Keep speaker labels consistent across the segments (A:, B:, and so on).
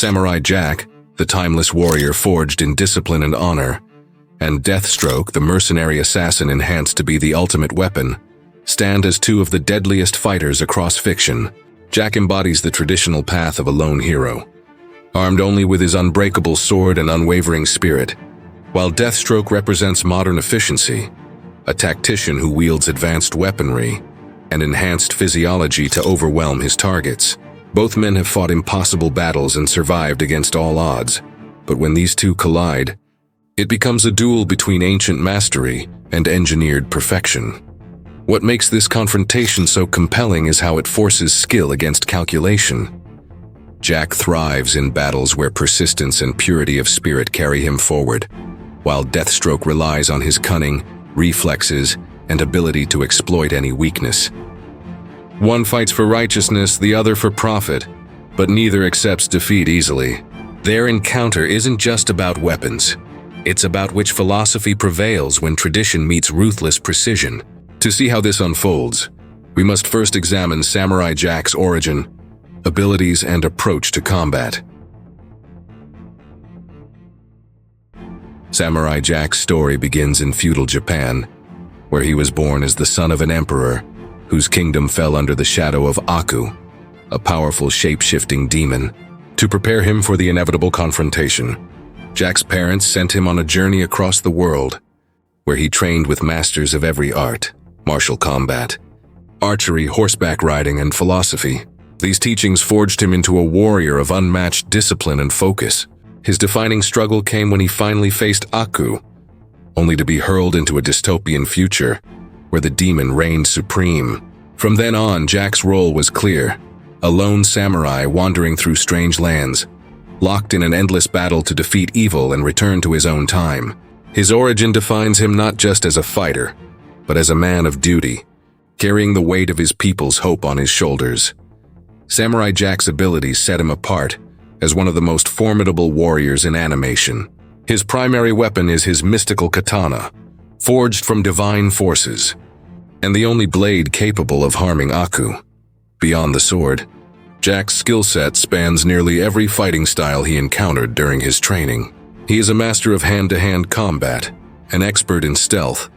A: Samurai Jack, the timeless warrior forged in discipline and honor, and Deathstroke, the mercenary assassin enhanced to be the ultimate weapon, stand as two of the deadliest fighters across fiction. Jack embodies the traditional path of a lone hero, armed only with his unbreakable sword and unwavering spirit, while Deathstroke represents modern efficiency, a tactician who wields advanced weaponry and enhanced physiology to overwhelm his targets. Both men have fought impossible battles and survived against all odds, but when these two collide, it becomes a duel between ancient mastery and engineered perfection. What makes this confrontation so compelling is how it forces skill against calculation. Jack thrives in battles where persistence and purity of spirit carry him forward, while Deathstroke relies on his cunning, reflexes, and ability to exploit any weakness. One fights for righteousness, the other for profit, but neither accepts defeat easily. Their encounter isn't just about weapons. It's about which philosophy prevails when tradition meets ruthless precision. To see how this unfolds, we must first examine Samurai Jack's origin, abilities, and approach to combat. Samurai Jack's story begins in feudal Japan, where he was born as the son of an emperor whose kingdom fell under the shadow of Aku, a powerful shape-shifting demon. To prepare him for the inevitable confrontation, Jack's parents sent him on a journey across the world, where he trained with masters of every art: martial combat, archery, horseback riding, and philosophy. These teachings forged him into a warrior of unmatched discipline and focus. His defining struggle came when he finally faced Aku, only to be hurled into a dystopian future where the demon reigned supreme. From then on, Jack's role was clear: a lone samurai wandering through strange lands, locked in an endless battle to defeat evil and return to his own time. His origin defines him not just as a fighter, but as a man of duty, carrying the weight of his people's hope on his shoulders. Samurai Jack's abilities set him apart as one of the most formidable warriors in animation. His primary weapon is his mystical katana, forged from divine forces, and the only blade capable of harming Aku. Beyond the sword, Jack's skill set spans nearly every fighting style he encountered during his training. He is a master of hand-to-hand combat, an expert in stealth,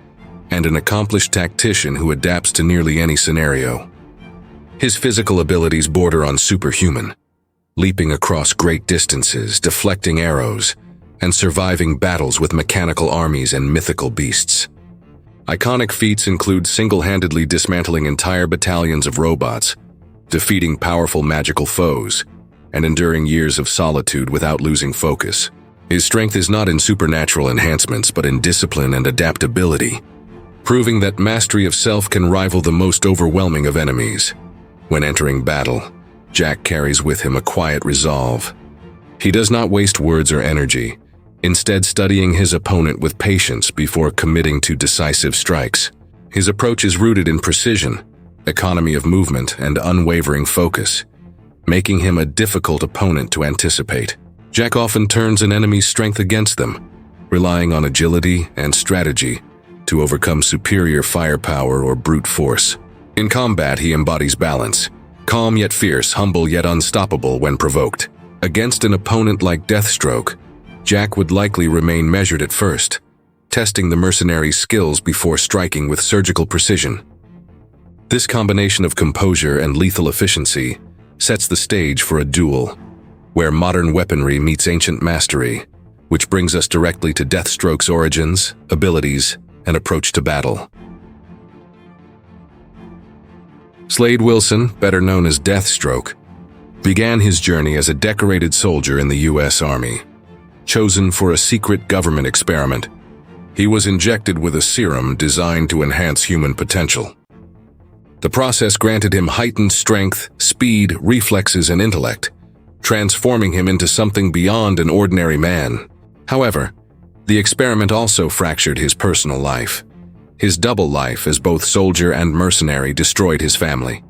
A: and an accomplished tactician who adapts to nearly any scenario. His physical abilities border on superhuman, leaping across great distances, deflecting arrows, and surviving battles with mechanical armies and mythical beasts. Iconic feats include single-handedly dismantling entire battalions of robots, defeating powerful magical foes, and enduring years of solitude without losing focus. His strength is not in supernatural enhancements, but in discipline and adaptability, proving that mastery of self can rival the most overwhelming of enemies. When entering battle, Jack carries with him a quiet resolve. He does not waste words or energy, instead studying his opponent with patience before committing to decisive strikes. His approach is rooted in precision, economy of movement, and unwavering focus, making him a difficult opponent to anticipate. Jack often turns an enemy's strength against them, relying on agility and strategy to overcome superior firepower or brute force. In combat, he embodies balance, calm yet fierce, humble yet unstoppable when provoked. Against an opponent like Deathstroke, Jack would likely remain measured at first, testing the mercenary's skills before striking with surgical precision. This combination of composure and lethal efficiency sets the stage for a duel, where modern weaponry meets ancient mastery, which brings us directly to Deathstroke's origins, abilities, and approach to battle. Slade Wilson, better known as Deathstroke, began his journey as a decorated soldier in the U.S. Army. Chosen for a secret government experiment, he was injected with a serum designed to enhance human potential. The process granted him heightened strength, speed, reflexes, and intellect, transforming him into something beyond an ordinary man. However, the experiment also fractured his personal life. His double life as both soldier and mercenary destroyed his family,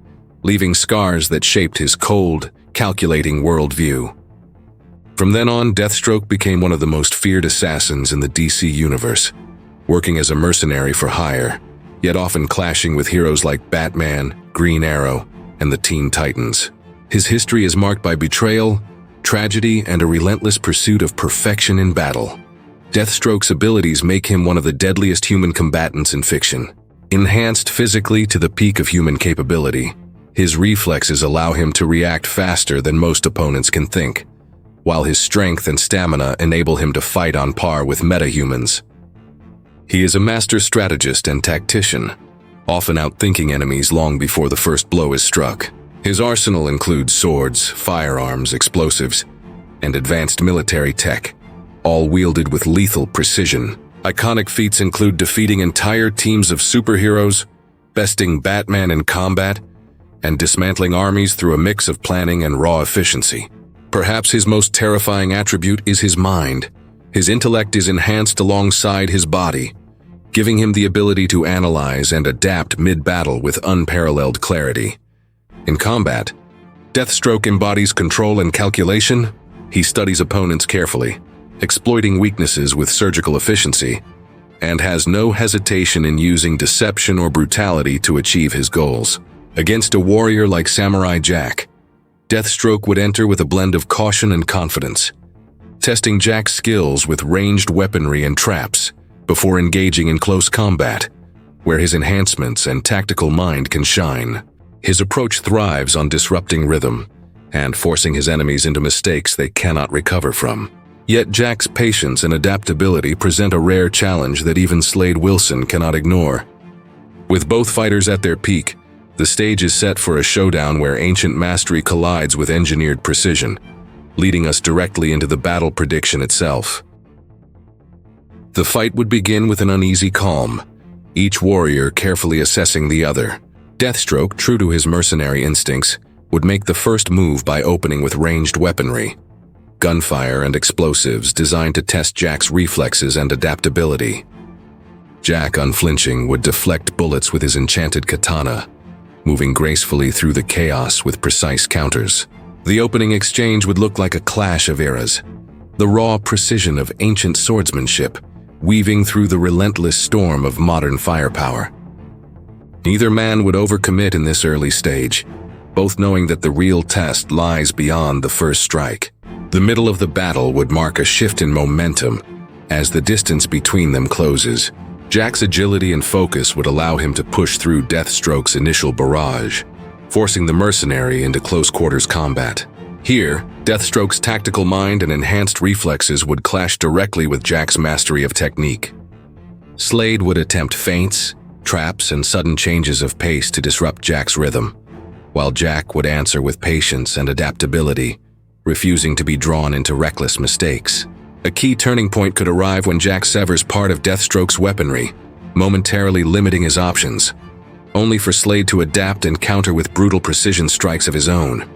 A: leaving scars that shaped his cold, calculating worldview. From then on, Deathstroke became one of the most feared assassins in the DC universe, working as a mercenary for hire, yet often clashing with heroes like Batman, Green Arrow, and the Teen Titans. His history is marked by betrayal, tragedy, and a relentless pursuit of perfection in battle. Deathstroke's abilities make him one of the deadliest human combatants in fiction. Enhanced physically to the peak of human capability, his reflexes allow him to react faster than most opponents can think, while his strength and stamina enable him to fight on par with metahumans. He is a master strategist and tactician, often outthinking enemies long before the first blow is struck. His arsenal includes swords, firearms, explosives, and advanced military tech, all wielded with lethal precision. Iconic feats include defeating entire teams of superheroes, besting Batman in combat, and dismantling armies through a mix of planning and raw efficiency. Perhaps his most terrifying attribute is his mind. His intellect is enhanced alongside his body, giving him the ability to analyze and adapt mid-battle with unparalleled clarity. In combat, Deathstroke embodies control and calculation. He studies opponents carefully, exploiting weaknesses with surgical efficiency, and has no hesitation in using deception or brutality to achieve his goals. Against a warrior like Samurai Jack, Deathstroke would enter with a blend of caution and confidence, testing Jack's skills with ranged weaponry and traps before engaging in close combat, where his enhancements and tactical mind can shine. His approach thrives on disrupting rhythm and forcing his enemies into mistakes they cannot recover from. Yet Jack's patience and adaptability present a rare challenge that even Slade Wilson cannot ignore. With both fighters at their peak, the stage is set for a showdown where ancient mastery collides with engineered precision, leading us directly into the battle prediction itself. The fight would begin with an uneasy calm, each warrior carefully assessing the other. Deathstroke, true to his mercenary instincts, would make the first move by opening with ranged weaponry, gunfire and explosives designed to test Jack's reflexes and adaptability. Jack, unflinching, would deflect bullets with his enchanted katana, moving gracefully through the chaos with precise counters. The opening exchange would look like a clash of eras, the raw precision of ancient swordsmanship weaving through the relentless storm of modern firepower. Neither man would overcommit in this early stage, both knowing that the real test lies beyond the first strike. The middle of the battle would mark a shift in momentum as the distance between them closes. Jack's agility and focus would allow him to push through Deathstroke's initial barrage, forcing the mercenary into close-quarters combat. Here, Deathstroke's tactical mind and enhanced reflexes would clash directly with Jack's mastery of technique. Slade would attempt feints, traps, and sudden changes of pace to disrupt Jack's rhythm, while Jack would answer with patience and adaptability, refusing to be drawn into reckless mistakes. A key turning point could arrive when Jack severs part of Deathstroke's weaponry, momentarily limiting his options, only for Slade to adapt and counter with brutal precision strikes of his own.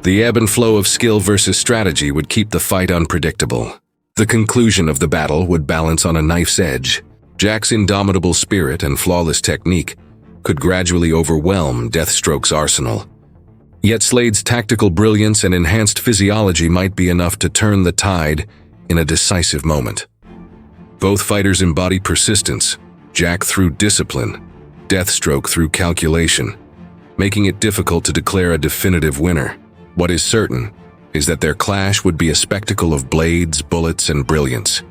A: The ebb and flow of skill versus strategy would keep the fight unpredictable. The conclusion of the battle would balance on a knife's edge. Jack's indomitable spirit and flawless technique could gradually overwhelm Deathstroke's arsenal. Yet Slade's tactical brilliance and enhanced physiology might be enough to turn the tide in a decisive moment. Both fighters embody persistence, Jack through discipline, Deathstroke through calculation, making it difficult to declare a definitive winner. What is certain is that their clash would be a spectacle of blades, bullets, and brilliance,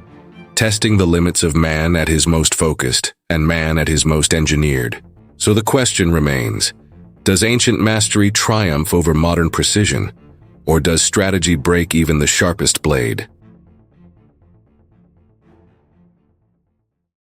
A: testing the limits of man at his most focused and man at his most engineered. So the question remains, does ancient mastery triumph over modern precision, or does strategy break even the sharpest blade?